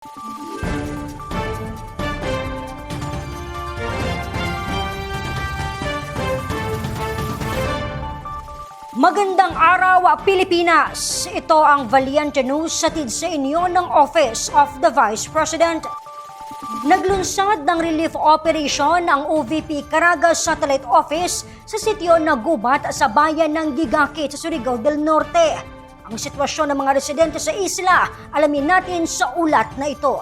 Magandang araw, Pilipinas! Ito ang Valiente News hatid sa inyo ng Office of the Vice President. Naglunsad ng relief operation ang OVP Caraga Satellite Office sa sitio na Gubat sa bayan ng Gigakit sa Surigao del Norte. Ang sitwasyon ng mga residente sa isla, alamin natin sa ulat na ito.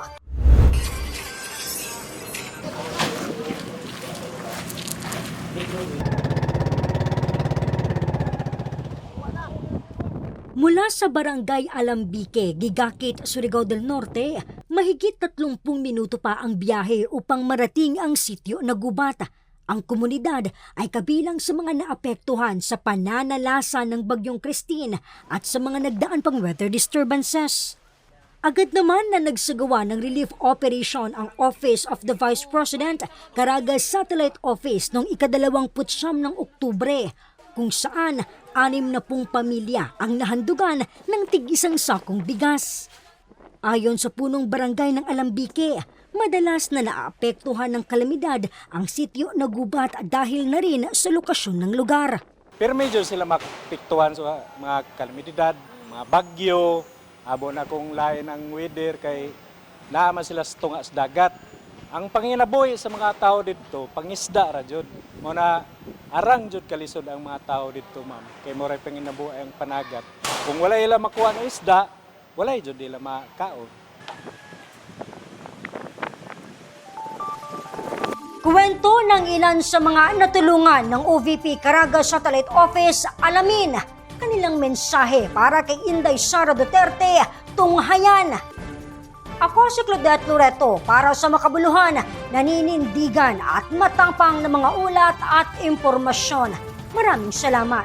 Mula sa Barangay Alambique, Gigakit, Surigao del Norte, mahigit 30 minuto pa ang biyahe upang marating ang sitio na Gubat. Ang komunidad ay kabilang sa mga naapektuhan sa pananalasa ng Bagyong Christine at sa mga nagdaan pang weather disturbances. Agad naman na nagsagawa ng relief operation ang Office of the Vice President, Caraga Satellite Office noong ika-29 ng Oktubre, kung saan 60 pamilya ang nahandugan ng tig-isang sakong bigas. Ayon sa punong barangay ng Alambique, madalas na naapektuhan ng kalamidad ang sitio na Gubat dahil na rin sa lokasyon ng lugar. Pero medyo sila mapiktuhan sa mga kalamidad, mga bagyo, abo na kung lain ang weather kay naman sila sa tunga sa dagat. Ang panginabuhi sa mga tao dito, pangisda ra jud. Mo na arang jud kalisod ang mga tao dito, ma'am. Kay mo ray panginabuhi ang panagat. Kung wala ila makuha ng isda, wala jud ila makaon. Kwento ng ilan sa mga natulungan ng OVP Caraga Satellite Office, alamin kanilang mensahe para kay Inday Sara Duterte, tunghayan. Ako si Claudette Loreto para sa makabuluhan, naninindigan at matapang na mga ulat at impormasyon. Maraming salamat.